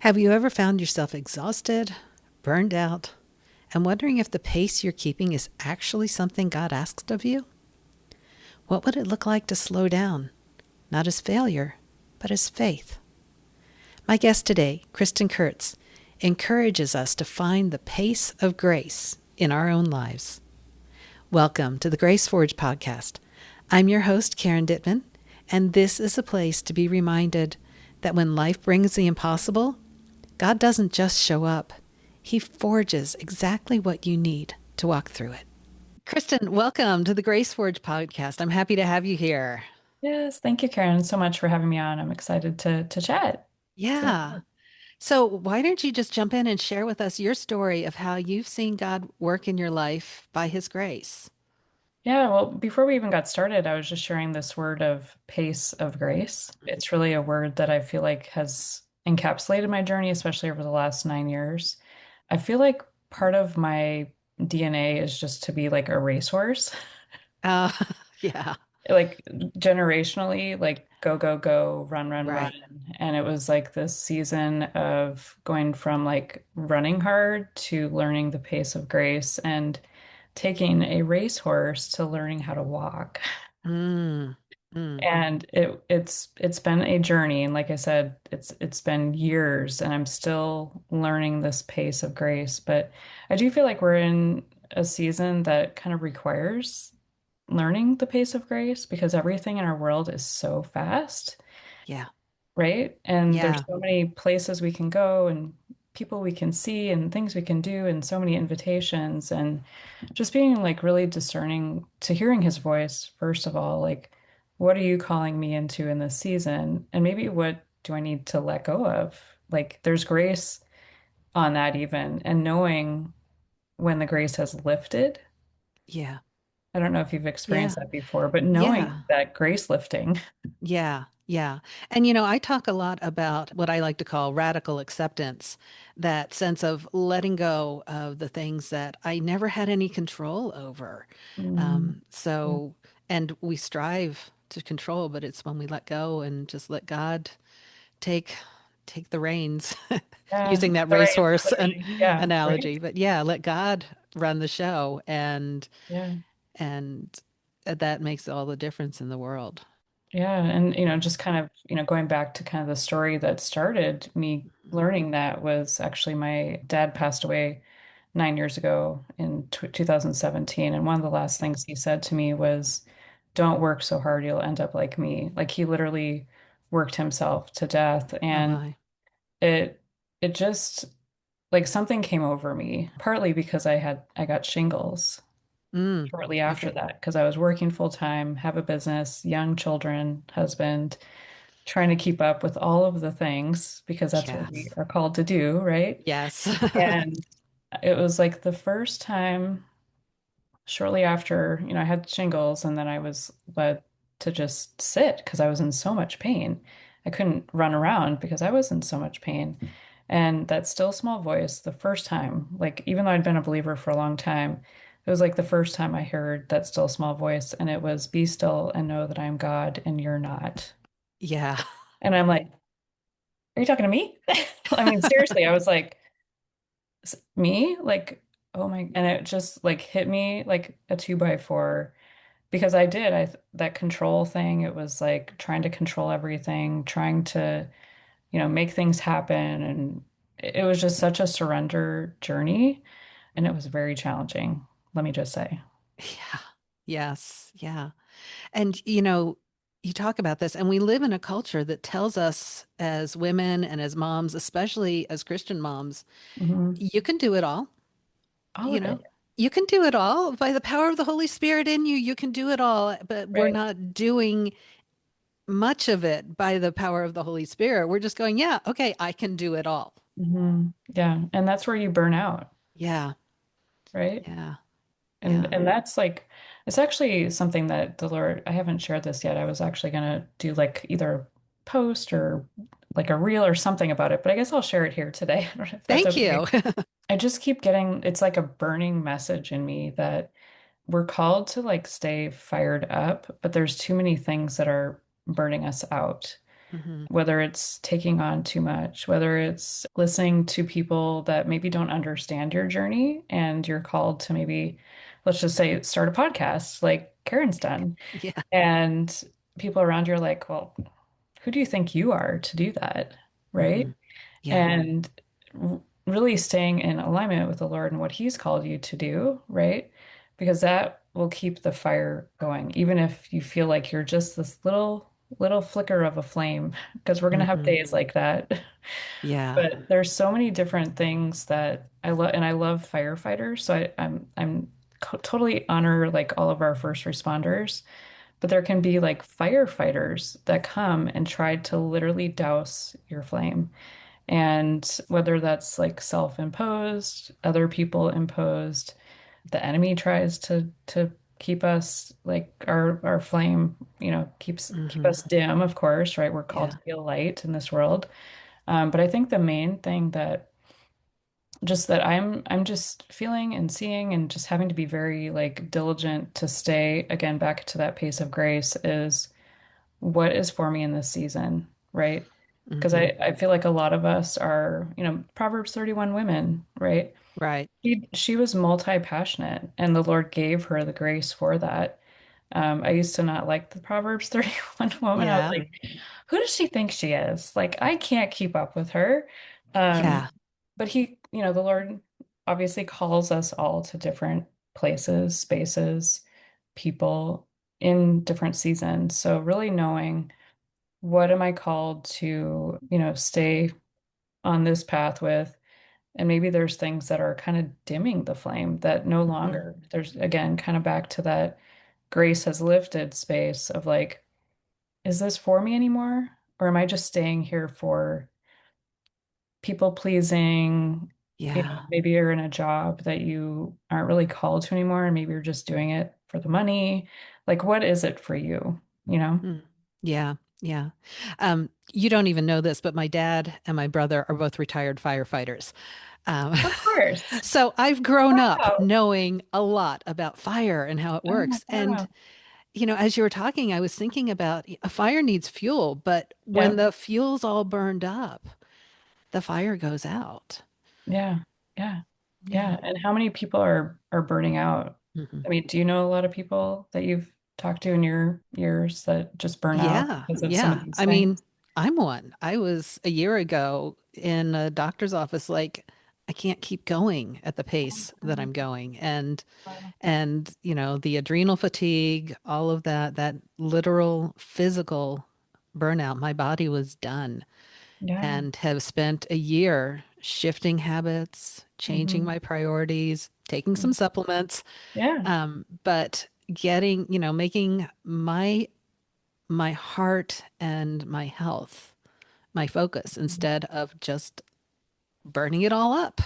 Have you ever found yourself exhausted, burned out, and wondering if the pace you're keeping is actually something God asked of you? What would it look like to slow down, not as failure, but as faith? My guest today, Kristin Kurtz, encourages us to find the pace of grace in our own lives. Welcome to the Grace Forge podcast. I'm your host, Karen Dittman, and this is a place to be reminded that when life brings the impossible, God doesn't just show up. He forges exactly what you need to walk through it. Kristin, welcome to the Grace Forge podcast. I'm happy to have you here. Yes, thank you, Karen, so much for having me on. I'm excited to chat. It's gonna be Yeah. fun. So, why don't you just jump in and share with us your story of how you've seen God work in your life by His grace? Yeah, well, before we even got started, I was just sharing this word of pace of grace. It's really a word that I feel like has encapsulated my journey, especially over the last 9 years. I feel like part of my DNA is just to be like a racehorse. Uh, yeah, Like generationally, like go, go, go, run, run, run. right. And it was like this season of going from like running hard to learning the pace of grace and taking a racehorse to learning how to walk. Mm, mm, And it's been a journey. And like I said, it's been years and I'm still learning this pace of grace. But I do feel like we're in a season that kind of requires learning the pace of grace because everything in our world is so fast, yeah, right? And there's yeah, so many places we can go and people we can see and things we can do and so many invitations and just being like really discerning to hearing his voice, first of all, like what are you calling me into in this season? And maybe what do I need to let go of? Like there's grace on that even and knowing when the grace has lifted. yeah, I don't know if you've experienced yeah, that before, but yeah. knowing that grace lifting. Yeah, yeah. And I talk a lot about what I like to call radical acceptance, that sense of letting go of the things that I never had any control over. Mm, Um, yeah, so, and we strive to control, but it's when we let go and just let God take take the reins, yeah, using that the reins, racehorse literally. Yeah, right. analogy. But yeah, let God run the show, Yeah, and that makes all the difference in the world. yeah, and Yeah. just kind of going back to kind of the story that started me learning that was actually my dad passed away 9 years ago in t 2017, and one of the last things he said to me was, "Don't work so hard, you'll end up like me." Like he literally worked himself to death, Oh and my. it it just like something came over me, partly because I got shingles Mm, shortly after okay. that because I was working full time, have a business, young children, husband, trying to keep up with all of the things because that's what we Yes. are called to do, right? Yes. And it was like the first time shortly after, I had shingles and then I was led to just sit because I was in so much pain. I couldn't run around because I was in so much pain. And that still small voice, the first time, like even though I'd been a believer for a long time, it was like the first time I heard that still small voice, and it was, "Be still and know that I am God and you're not." Yeah. And I'm like, "Are you talking to me?" I mean, seriously, I was like, Me? Like, oh my, and it just like hit me like a two by four because I did. That control thing, it was like trying to control everything, trying to, make things happen. And it was just such a surrender journey. And it was very challenging, let me just say. Yeah. Yes. Yeah. And you talk about this, and we live in a culture that tells us as women and as moms, especially as Christian moms, Hmm. you can do it all. All You of know, it, you can do it all by the power of the Holy Spirit in you. You can do it all, but we're right? not doing much of it by the power of the Holy Spirit. We're just going, yeah, okay, I can do it all. Yeah. And that's where you burn out, Yeah. right? Yeah. And Yeah. and that's like it's actually something that the Lord, I haven't shared this yet. I was actually gonna do like either a post or like a reel or something about it, but I guess I'll share it here today. I don't know if that's Thank okay. you. I just keep getting it's like a burning message in me that we're called to like stay fired up, but there's too many things that are burning us out. Hmm. whether it's taking on too much, whether it's listening to people that maybe don't understand your journey and you're called to maybe, let's just say, start a podcast like Karen's done. Yeah. And people around you are like, well, who do you think you are to do that? Hmm. Right? Yeah. And really staying in alignment with the Lord and what He's called you to do, right? Because that will keep the fire going, even if you feel like you're just this little flicker of a flame, because we're going to have Hmm. days like that. Yeah. But there's so many different things that I love, and I love firefighters. So I'm totally honor like all of our first responders, but there can be like firefighters that come and try to literally douse your flame. And whether that's like self-imposed, other people imposed, the enemy tries to keep us like our flame, keep Hmm. us dim, of course, right? We're called Yeah. to be a light in this world. But I think the main thing that just that I'm just feeling and seeing and just having to be very like diligent to stay again back to that pace of grace is what is for me in this season, right? Because Hmm. I feel like a lot of us are, Proverbs 31 women, right? Right. She was multi-passionate and the Lord gave her the grace for that. I used to not like the Proverbs 31 woman. I was Yeah. like, who does she think she is? Like, I can't keep up with her. Um, Yeah. but the Lord obviously calls us all to different places, spaces, people in different seasons. So really knowing what am I called to, stay on this path with, and maybe there's things that are kind of dimming the flame that no Hmm. longer, there's again kind of back to that grace has lifted space of like, is this for me anymore? Or am I just staying here for people pleasing? Yeah. Maybe you're in a job that you aren't really called to anymore, and maybe you're just doing it for the money. Like, what is it for you? You know? Mm. Yeah. Yeah. You don't even know this, but my dad and my brother are both retired firefighters. Um, Of course. so I've grown up Wow. knowing a lot about fire and how it Oh my works. And, wow. as you were talking, I was thinking about a fire needs fuel, but when Yep. the fuel's all burned up, the fire goes out. Yeah. Yeah. Yeah. Yeah. And how many people are burning out? Hmm. I mean, do you know a lot of people that you've talked to in your years that just burn out Yeah. because of some of Yeah. these I things? mean, I'm one. I was a year ago in a doctor's office, like, I can't keep going at the pace that I'm going. Wow. The adrenal fatigue, all of that, that literal physical burnout, my body was done, Yeah. and have spent a year shifting habits, changing Hmm. my priorities, taking some supplements, Yeah. but getting, making my heart and my health my focus instead of just burning it all up.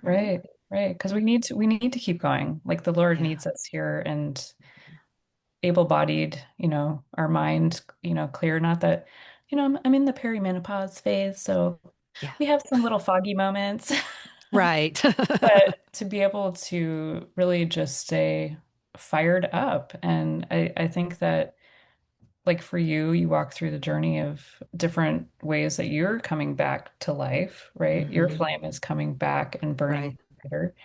Right? Right. Right. Because we need to keep going. Like the Lord Yeah. needs us here and able-bodied, our mind, clear. Not that, I'm in the perimenopause phase, so Yeah. we have some little foggy moments. Right. But to be able to really just stay fired up. And I think that, like for you, you walk through the journey of different ways that you're coming back to life, right? Your Hmm. flame is coming back and burning Right. brighter.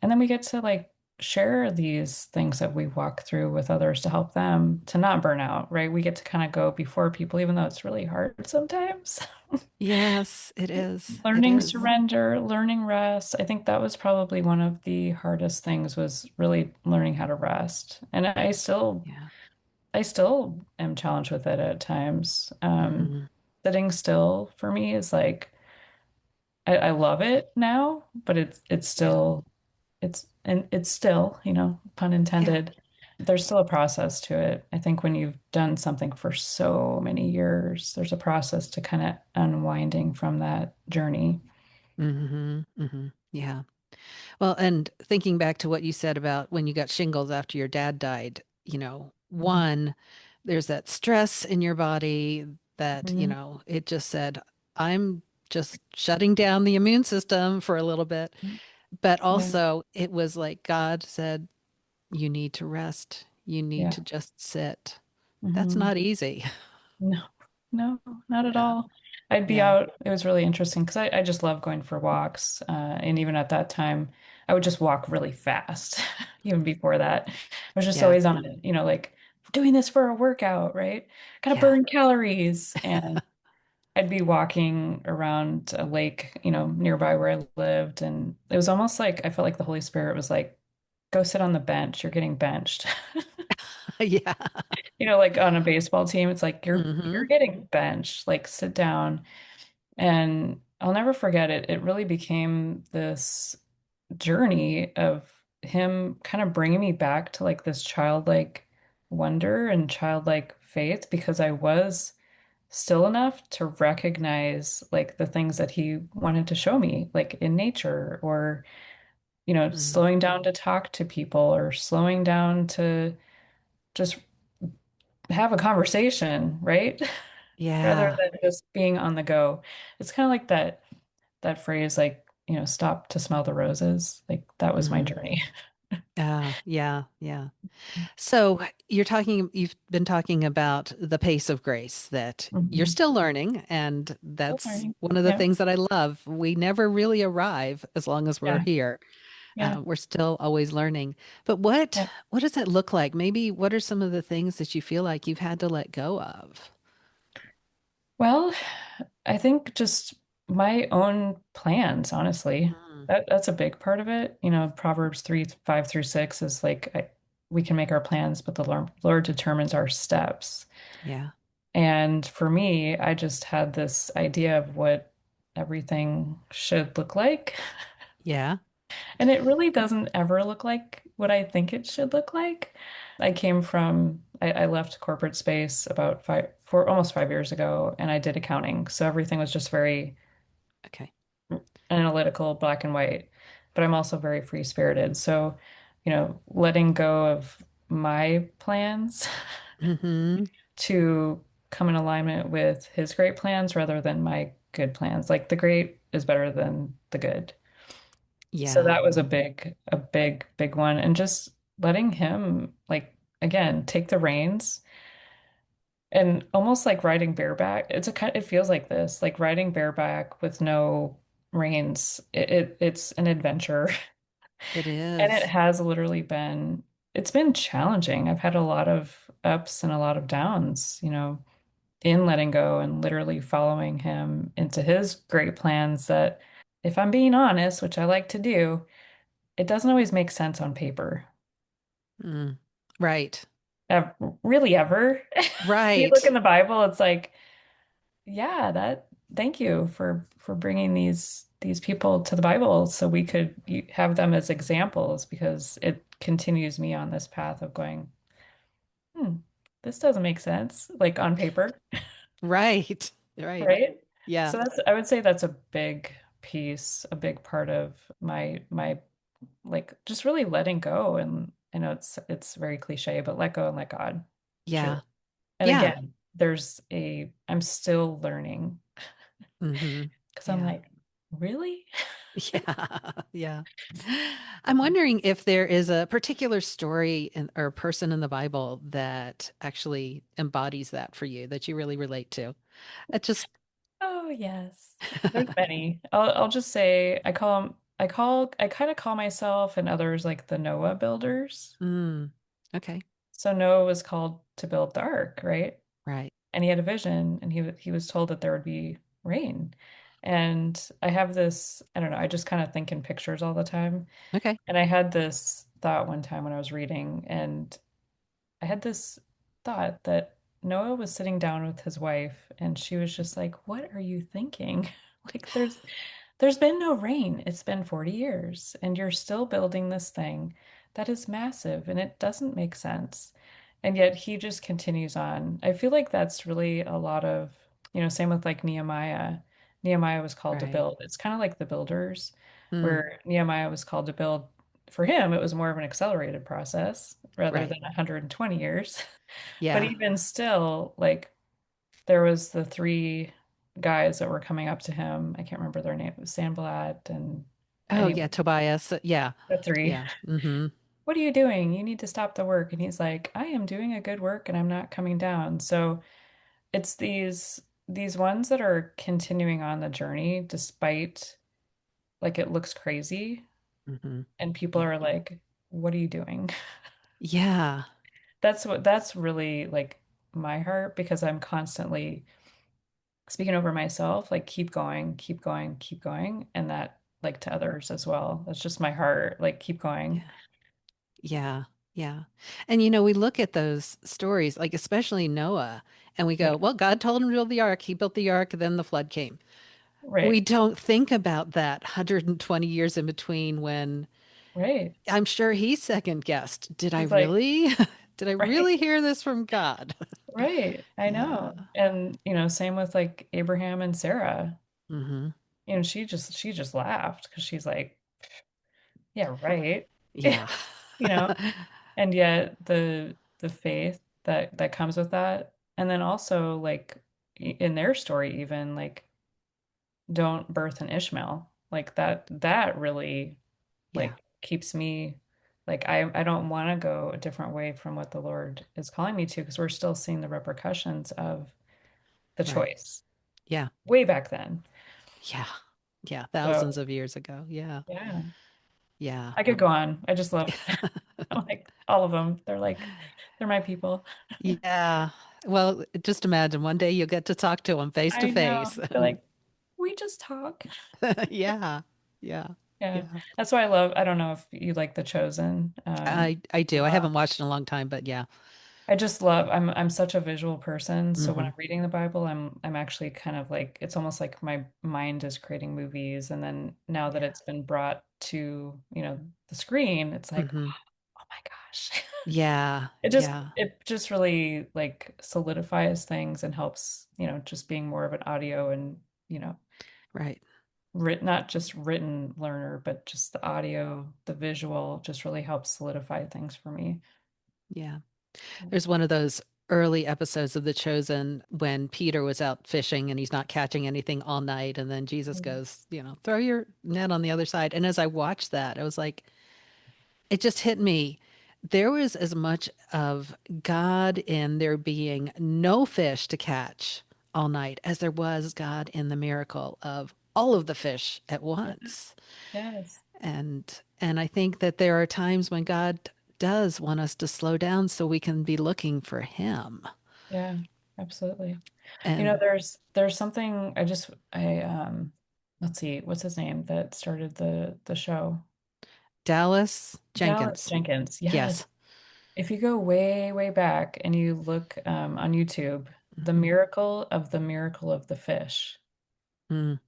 And then we get to like share these things that we walk through with others to help them to not burn out, right? We get to kind of go before people, even though it's really hard sometimes. Yes, it is. It Learning is. surrender, learning rest. I think that was probably one of the hardest things was really learning how to rest. And Yeah. I still am challenged with it at times. Hmm. Sitting still for me is like I love it now, but it's Yeah. still it's still, pun Yeah. intended. There's still a process to it. I think when you've done something for so many years, there's a process to kind of unwinding from that journey. Hmm. Hmm. Yeah. Well, and thinking back to what you said about when you got shingles after your dad died, one, there's that stress in your body that, Mhm. it just said, I'm just shutting down the immune system for a little bit. But Yeah, also, it was like God said, you need to rest. You need yeah. to just sit. That's Hmm. not easy. No. No, not at Yeah. all. I'd be Yeah. out. It was really interesting because I just love going for walks. And even at that time, I would just walk really fast. Even before that, I was just Yeah. always on it, like doing this for a workout, right? Gotta Yeah. burn calories. And I'd be walking around a lake, nearby where I lived. And it was almost like I felt like the Holy Spirit was like, go sit on the bench. You're getting benched. Yeah. Like on a baseball team, it's like you're Hmm. getting benched. Like sit down. And I'll never forget it. It really became this journey of him kind of bringing me back to like this childlike wonder and childlike faith because I was still enough to recognize like the things that he wanted to show me, like in nature or, Mm. slowing down to talk to people or slowing down to just have a conversation, right? Rather Yeah. than just being on the go. It's kind of like that phrase, like, stop to smell the roses. Like that was my Hmm. journey. Yeah. Yeah. So you've been talking about the pace of grace that you're Mhm. still learning. And Still that's learning. one of the Yeah. things that I love. We never really arrive as long as we're Yeah. here. Yeah. We're still always learning. But Yeah. what does that look like? Maybe what are some of the things that you feel like you've had to let go of? Well, I think just my own plans, honestly. Mm. That's a big part of it. Proverbs 3, 5 through 6 is like we can make our plans, but the Lord determines our steps. Yeah. And for me, I just had this idea of what everything should look like. Yeah. And it really doesn't ever look like what I think it should look like. I left corporate space about almost 5 years ago, and I did accounting. So everything was just very Okay. analytical, black and white. But I'm also very free-spirited. So, letting go of my plans Hmm. to come in alignment with his great plans rather than my good plans. Like the great is better than the good. So Yeah. that was a big, big one. And just letting him, like, again, take the reins and almost like riding bareback. It feels like this, like riding bareback with no reins. It's an adventure. It And it is. has literally it's been challenging. I've had a lot of ups and a lot of downs, in letting go and literally following him into his great plans that, if I'm being honest, which I like to do, it doesn't always make sense on paper. Mm. Right. Ev Really ever. You look in Right. the Bible, it's like, yeah, thank you for bringing these people to the Bible so we could have them as examples because it continues me on this path of going, hmm, this doesn't make sense, like on paper, Right. Right. right? Yeah. So I would say that's a big piece, a big part of my like just really letting go. And I know it's very cliche, but let go and let God, truly. Yeah. And Yeah. again, I'm still learning Hmm. because I'm Yeah. like, really? Yeah. Yeah. I'm wondering if there is a particular story or person in the Bible that actually embodies that for you, that you really relate to. It just, Oh, yes. There's many. I'll just say I kind of call myself and others like the Noah builders. mm, okay. So Noah was called to build the ark, right? Right. And he had a vision and he was told that there would be rain. And I have this, I don't know, I just kind of think in pictures all the time. Okay. And I had this thought one time when I was reading, and I had this thought that Noah was sitting down with his wife and she was just like, "What are you thinking? Like there's been no rain. It's been 40 years and you're still building this thing that is massive and it doesn't make sense." And yet he just continues on. I feel like that's really a lot of, same with like Nehemiah. Nehemiah was called to Right. build. It's kind of like the builders, Mm, where Nehemiah was called to build. For him, it was more of an accelerated process rather right. than 120 years. But Yeah. even still, like there was the three guys that were coming up to him. I can't remember their name. It was Sanballat and Oh, yeah. anyway, Tobias. Yeah. the three. Yeah. Hmm. What are you doing? You need to stop the work. And he's like, I am doing a good work and I'm not coming down. So it's these ones that are continuing on the journey despite like it looks crazy Hmm. and people Yeah. are like, what are you doing? Yeah. That's really like my heart because I'm constantly speaking over myself, like keep going, keep going, keep going, and that like to others as well. That's just my heart, like keep going. Yeah. Yeah. Yeah. And we look at those stories, like especially Noah, and we Yeah, go, well, God told him to build the ark. He built the ark, then the flood came. We right, don't think about that 120 years in between when right. I'm sure he second guessed. Did I He's like, really? Did I right, really hear this from God? right. I Yeah. know. And same with like Abraham and Sarah. Hmm. She just laughed because she's like, yeah, right. Yeah. You know, and yet the faith that comes with that. And then also like in their story even like don't birth an Ishmael. Like that really Yeah. like keeps me like I don't want to go a different way from what the Lord is calling me to because we're still seeing the repercussions of the Right. choice Yeah. way back then. Yeah. Yeah. Thousands So of years ago. Yeah. yeah, Yeah. I could go on. I just love like all of them. They're my people. Yeah. Well, just imagine one day you'll get to talk to them face to I know. face. They're like, we just talk. Yeah. Yeah. Yeah. Yeah. That's why I love, I don't know if you like The Chosen. I do. I haven't watched in a long time, but yeah. I just love I'm such a visual person, so when Hmm. I'm reading the Bible, I'm actually kind of like it's almost like my mind is creating movies and then now that Yeah. it's been brought to, the screen, it's like, Hmm. oh my gosh. Yeah. It just Yeah. it just really like solidifies things and helps, just being more of an audio and, Right. not just written learner, but just the audio, the visual just really helps solidify things for me. Yeah. There's one of those early episodes of The Chosen when Peter was out fishing and he's not catching anything all night. And then Jesus Mhm. goes, throw your net on the other side. And as I watched that, I was like, it just hit me. There was as much of God in there being no fish to catch all night as there was God in the miracle of all of the fish at Yeah. once. Yes. And I think that there are times when God does want us to slow down so we can be looking for him. Yeah, absolutely. And There's something I let's see, what's his name that started the show? Dallas Dallas Jenkins. Jenkins. Yes. Yes. If you go way, way back and you look on YouTube, Hmm. the miracle of the fish, Mm.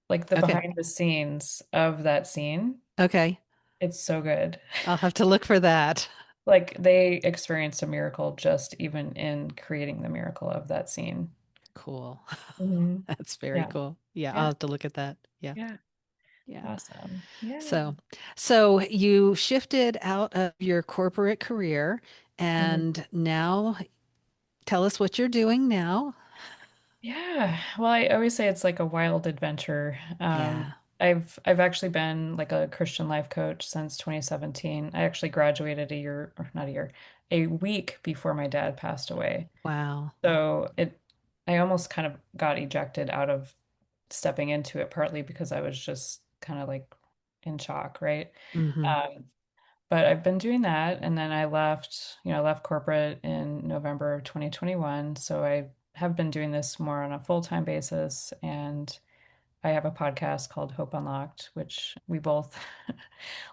like the Okay. behind the scenes of that scene, Okay. it's so good. I'll have to look for that. Like they experienced a miracle just even in creating the miracle of that scene. Cool. Hmm. That's very Yeah. cool. Yeah, I'll Yeah. have to look at that. Yeah. Yeah. Yeah. Awesome. Yeah. So, so you shifted out of your corporate career Mhm. and now tell us what you're doing now. Yeah. Well, I always say it's like a wild adventure. Yeah. I've actually been like a Christian life coach since 2017. I actually graduated a year, or not a year, a week before my dad passed away. Wow. So I almost kind of got ejected out of stepping into it, partly because I was just kind of like in shock, right? Hmm. Um, but I've been doing that, and then I left corporate in November of 2021. So I have been doing this more on a full-time basis, and I have a podcast called Hope Unlocked, which we both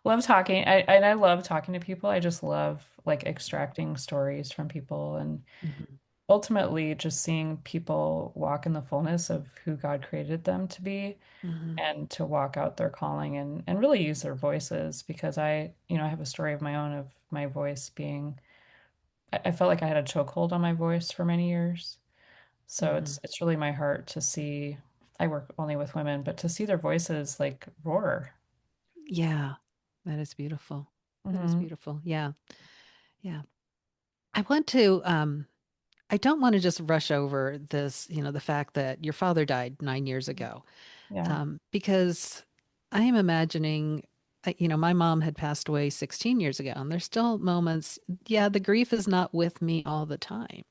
love talking. I love talking to people. I just love like extracting stories from people and Hmm. ultimately just seeing people walk in the fullness of who God created them to be Hmm. and to walk out their calling and really use their voices because I have a story of my own of my voice being, I felt like I had a chokehold on my voice for many years. So Hmm. it's really my heart to see, I work only with women, but to see their voices like roar. Yeah. That is beautiful. That is Hmm. beautiful. Yeah. Yeah. I want to I don't want to just rush over this, the fact that your father died 9 years ago, Yeah. because I am imagining, my mom had passed away 16 years ago, and there's still moments, yeah, the grief is not with me all the time,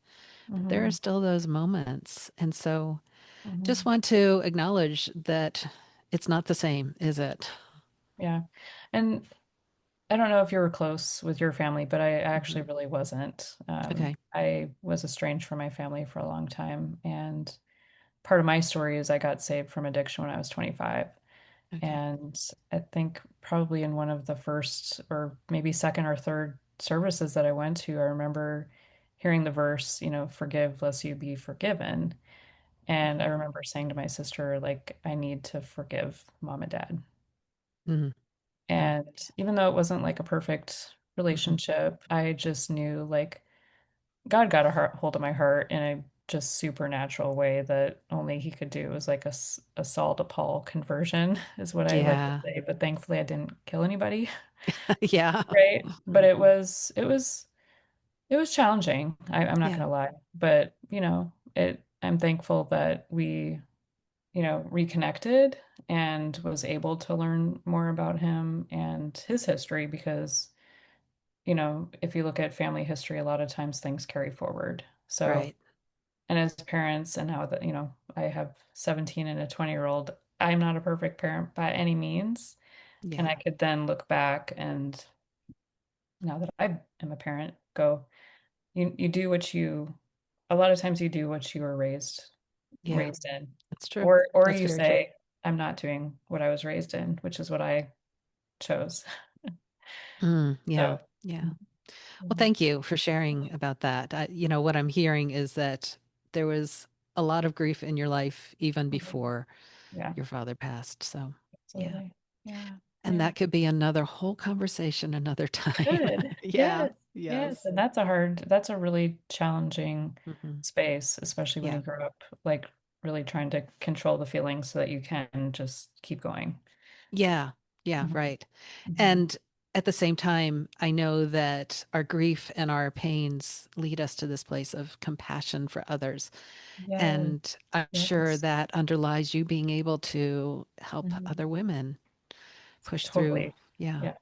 but there are Hmm. still those moments. And so just Hmm. want to acknowledge that it's not the same, is it? Yeah. And I don't know if you were close with your family, but I actually Hmm. really wasn't. Okay. I was estranged from my family for a long time. And part of my story is I got saved from addiction when I was 25. Okay. And I think probably in one of the first or maybe second or third services that I went to, I remember hearing the verse, forgive lest you be forgiven. And I Hmm. remember saying to my sister, like, I need to forgive mom and dad. Hmm. Oh, And even though it wasn't like a perfect hmm. relationship, I just knew like God got a hold of my heart in a just supernatural way that only he could do. It was like a Saul to Paul conversion, is what I like to Yeah. say. But thankfully, I didn't kill anybody, Yeah. right? But Hmm. it was challenging. I'm not Yeah. gonna lie, but I'm thankful that we reconnected and was able to learn more about him and his history because, if you look at family history, a lot of times things carry forward. So, Right. and as parents, and now that, I have 17 and a 20-year-old, I'm not a perfect parent by any means. And Yeah. I could then look back and now that I am a parent, go, you do a lot of times you do what you were Yeah. raised in. That's true. Or That's you very true. say, I'm not doing what I was raised in, which is what I chose. Yeah. So, Yeah. Well, mhm. thank you for sharing about that. What I'm hearing is that there was a lot of grief in your life even Mhm. before Yeah, your father passed. So, yeah. absolutely. Yeah, And yeah. that could be another whole conversation another time. Good. Yeah. Yes, yes. Yes. And that's a really challenging Hmm. space, especially when Yeah. you grow up, like really trying to control the feelings so that you can just keep going. Yeah. Yeah. Mhm. Right. Mhm. And at the same time, I know that our grief and our pains lead us to this place of compassion for others. Yes, And I'm sure yes. that underlies you being able to help Mhm. other women push through. Totally. Yeah. Yeah.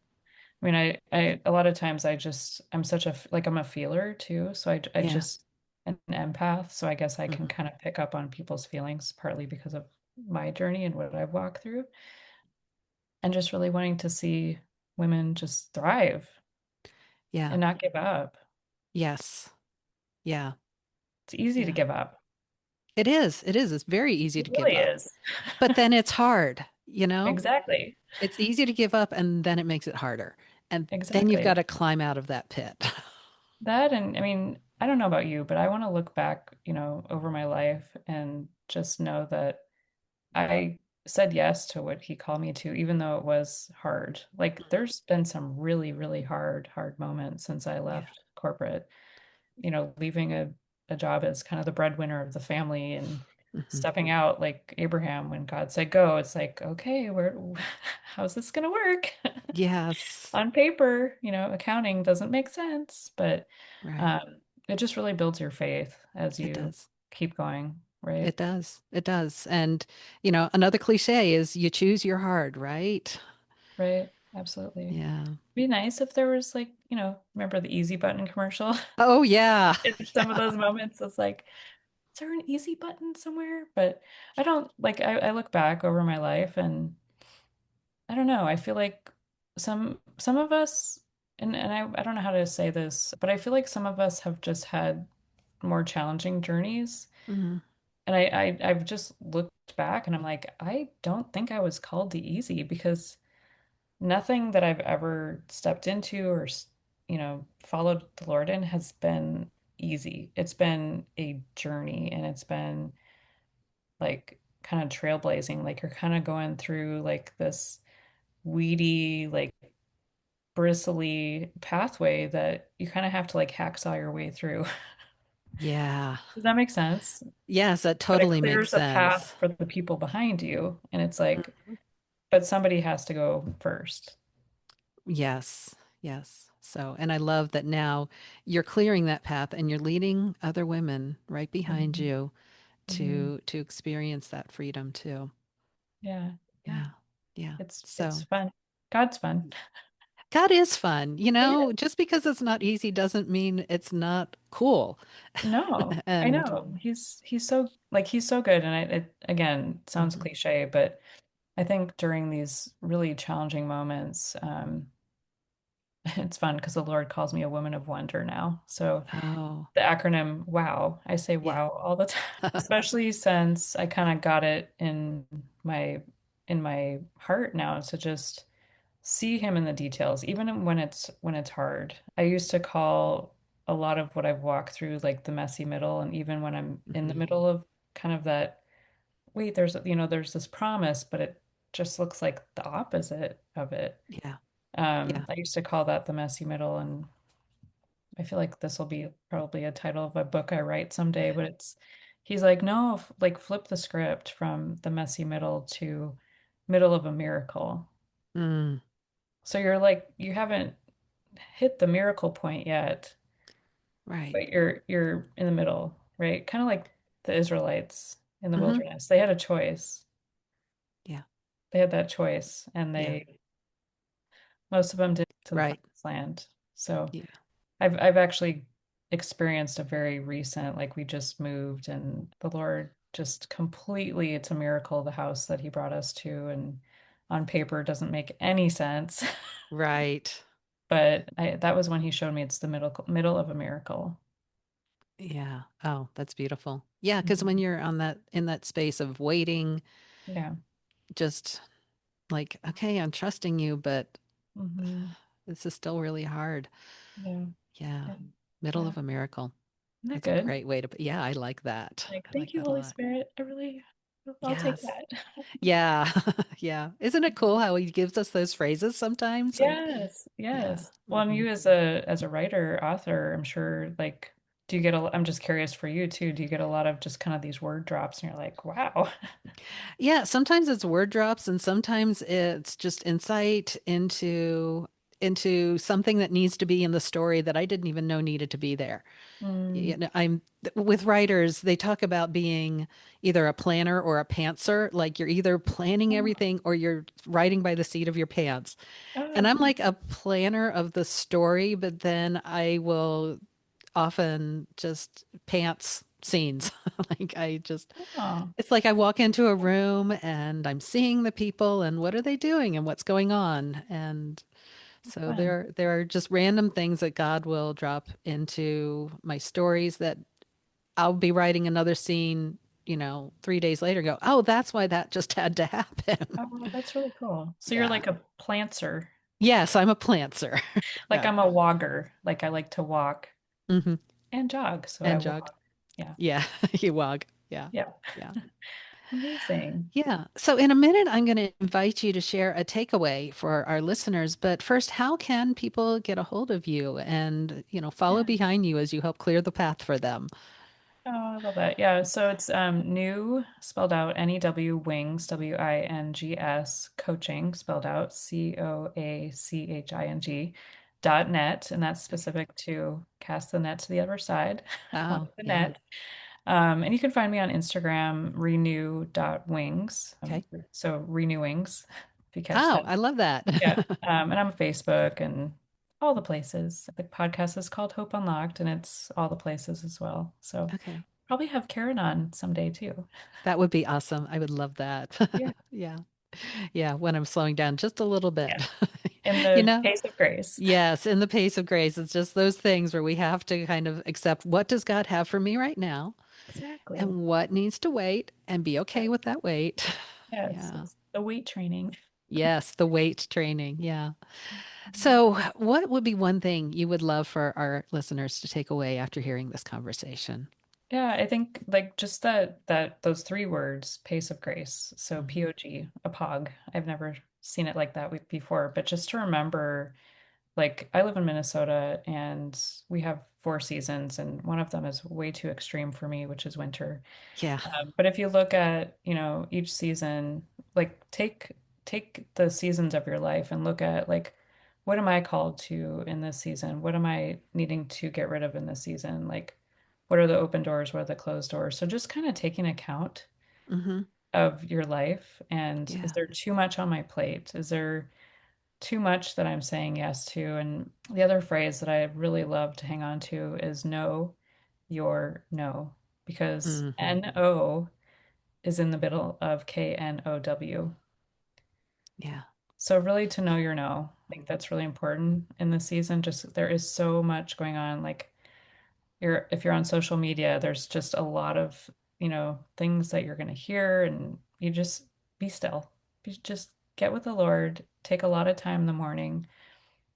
I mean, I a lot of times I'm such like I'm a feeler too, so I Yeah. just an empath, so I guess I can Hmm. kind of pick up on people's feelings partly because of my journey and what I've walked through, and just really wanting to see women just thrive Yeah. and not give up. Yes. Yeah. It's easy to Yeah. give up. It is. It is. It's very easy It to give really up. is. But then it's hard, you know? Exactly. It's easy to give up and then it makes it harder. And then you've got Exactly. to climb out of that pit. That and I mean, I don't know about you, but I want to look back, over my life and just know that I said yes to what he called me to, even though it was hard. Like, there's been some really, really hard moments since I Yeah. left corporate, leaving a job as kind of the breadwinner of the family and Hmm. stepping out like Abraham when God said go. It's like, okay, how's this gonna work? Yes. On paper, accounting doesn't make sense, but Right. um, it just really builds your faith as It you does. keep going, right? It does. It does. And, another cliche is you choose your hard, right? Right, absolutely. Yeah. Be nice if there was like, remember the easy button commercial? Oh, yeah. In some of those moments, it's like, is there an easy button somewhere? But I don't like I look back over my life and I don't know, I feel like some of us and I don't know how to say this, but I feel like some of us have just had more challenging journeys. Hmm. And I've just looked back and I'm like, I don't think I was called to easy because nothing that I've ever stepped into or, followed the Lord in has been easy. It's been a journey and it's been like kind of trailblazing. Like you're kind of going through like this weedy, like bristly pathway that you kind of have to like hacksaw your way through. Yeah. Does that make sense? Yes, that But it totally makes clears a path sense. for the people behind you. And it's like, Mhm. but somebody has to go first. Yes. Yes. So, and I love that now you're clearing that path and you're leading other women right behind Mhm. you Mhm. to experience that freedom too. Yeah. Yeah. Yeah. Yeah. It's So, fun. God's fun. God is fun. He is. Just because it's not easy doesn't mean it's not cool. No, I And know. He's so like he's so good and it again sounds mhm. cliche, but I think during these really challenging moments, it's fun because the Lord calls me a woman of wonder now. So Oh, the acronym WOW, I say yeah. wow all the time, especially since I kind of got it my in my heart now to just see him in the details, even when it's hard. I used to call a lot of what I've walked through like the messy middle, and even when I'm in the Mhm. middle of kind of that, wait, there's this promise, but it just looks like the opposite of it. Yeah. Yeah. I used to call that the messy middle, and I feel like this will be probably a title of a book I write someday, but he's like, no, like flip the script from the messy middle to middle of a miracle. Mm, So you're like, you haven't hit the miracle point yet, right. but you're in the middle, right? Kind of like the Israelites in the Hmm. wilderness. They had a choice. Yeah. They had that choice, and Yeah. they most of them did to the Right. promised land. So Yeah. I've actually experienced a very recent, like we just moved and the Lord just completely, it's a miracle, the house that he brought us to, and on paper doesn't make any sense. Right. But that was when he showed me it's the middle of a miracle. Yeah. Oh, that's beautiful. Yeah, because when Mhm. you're on that in that space of waiting, Yeah. just like, okay, I'm trusting you, but Hmm. this is still really hard. Yeah. Yeah. Yeah. Middle Yeah. of a miracle. Isn't that That's a good? great way to put. Yeah, I like that. Like, I thank like you, that a Holy lot. Spirit. I'll take Yes. that. Yeah. Yeah. Isn't it cool how he gives us those phrases sometimes? Like, Yes, yeah. yes. Well, and Hmm. you as a writer, author, I'm sure like do you get I'm just curious for you too, do you get a lot of just kind of these word drops and you're like, wow. Yeah, sometimes it's word drops and sometimes it's just insight into something that needs to be in the story that I didn't even know needed to be there. Mm. I'm with writers, they talk about being either a planner or a pantser, like you're either planning Oh, everything or you're writing by the seat of your pants. And oh, I'm like a planner of the story, but then I will often just pants scenes. Like I just oh, it's like I walk into a room and I'm seeing the people and what are they doing and what's going on. And so fun. there are just random things that God will drop into my stories that I'll be writing another scene, 3 days later, go, oh, that's why that just had to happen. Oh, that's really cool. So you're Yeah. like a planter. Yes, I'm a plantser. Like Yeah. I'm a wogger. Like I like to walk Hmm. and jog, so I And jug. walk. Yeah. Yeah. You wog. Yeah. Yeah. Yeah. Amazing. Yeah. So in a minute, I'm going to invite you to share a takeaway for our listeners. But first, how can people get a hold of you and, follow Yeah. behind you as you help clear the path for them? Oh, I love that. Yeah, so it's new spelled out New wings WINGS coaching spelled out COACHING .net, and that's Okay. specific to cast the net to the other side, Oh, onto the yeah. net. And you can find me on Instagram renew.wings. Okay. So renewings, if you catch Oh, that. I love that. Yeah. And I'm on Facebook and all the places. The podcast is called Hope Unlocked, and it's all the places as well. So Okay. probably have Karen on someday too. That would be awesome. I would love that. Yeah. Yeah. Yeah. When I'm slowing down just a little Yeah. bit. In You the know, pace of grace. yes, in the pace of grace, it's just those things where we have to kind of accept what does God have for me right now Exactly. and what needs to wait and be Yeah. okay with that wait. Yes. Yeah. It's the weight training. Yes, the weight training. Yeah. So, what would be one thing you would love for our listeners to take away after hearing this conversation? Yeah, I think like just that those three words, pace of grace. So Mhm. POG, a pog. I've never seen it like that before, but just to remember, like I live in Minnesota and we have four seasons, and one of them is way too extreme for me, which is winter. Yeah. But if you look at, each season, like take the seasons of your life and look at like what am I called to in this season? What am I needing to get rid of in this season? Like what are the open doors? What are the closed doors? So just kind of taking account Hmm. of your life and is Yeah. there too much on my plate? Is there too much that I'm saying yes to. And the other phrase that I really love to hang on to is know your no, because Hmm. NO is in the middle of KNOW. Yeah. So really to know your no, I think that's really important in this season. Just there is so much going on. Like if you're on social media, there's just a lot of, things that you're going to hear, and you just be still. Just get with the Lord, take a lot of time in the morning,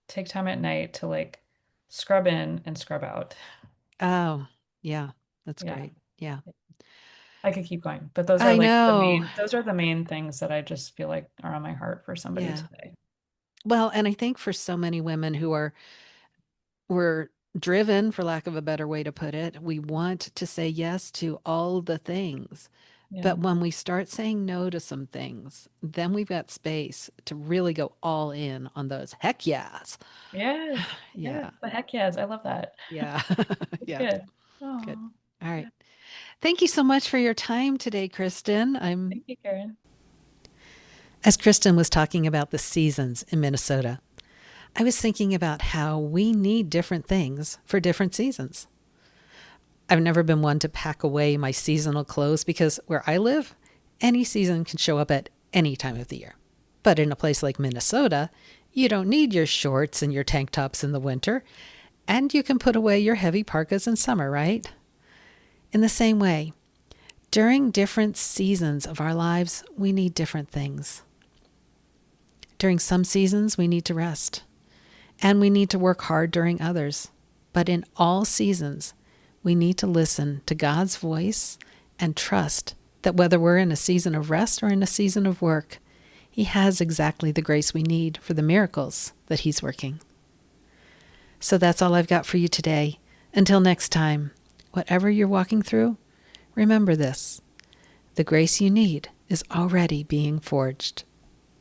take time at night to like scrub in and scrub out. Oh, yeah. That's Yeah. great. Yeah. I could keep going, but those are I like know. the main things that I just feel like are on my heart for somebody Yeah. today. Well, and I think for so many women who are we're driven, for lack of a better way to put it, we want to say yes to all the things. Yeah. But when we start saying no to some things, then we've got space to really go all in on those heck yes. Yes. Yes. Yeah. The heck yes. I love that. Yeah. It's Yeah. good. Good. Oh, All right. yeah. Thank you so much for your time today, Kristen. Thank you, Karen. As Kristen was talking about the seasons in Minnesota, I was thinking about how we need different things for different seasons. I've never been one to pack away my seasonal clothes because where I live, any season can show up at any time of the year. But in a place like Minnesota, you don't need your shorts and your tank tops in the winter, and you can put away your heavy parkas in summer, right? In the same way, during different seasons of our lives, we need different things. During some seasons, we need to rest, and we need to work hard during others. But in all seasons, we need to listen to God's voice and trust that whether we're in a season of rest or in a season of work, He has exactly the grace we need for the miracles that He's working. So that's all I've got for you today. Until next time, whatever you're walking through, remember this: the grace you need is already being forged.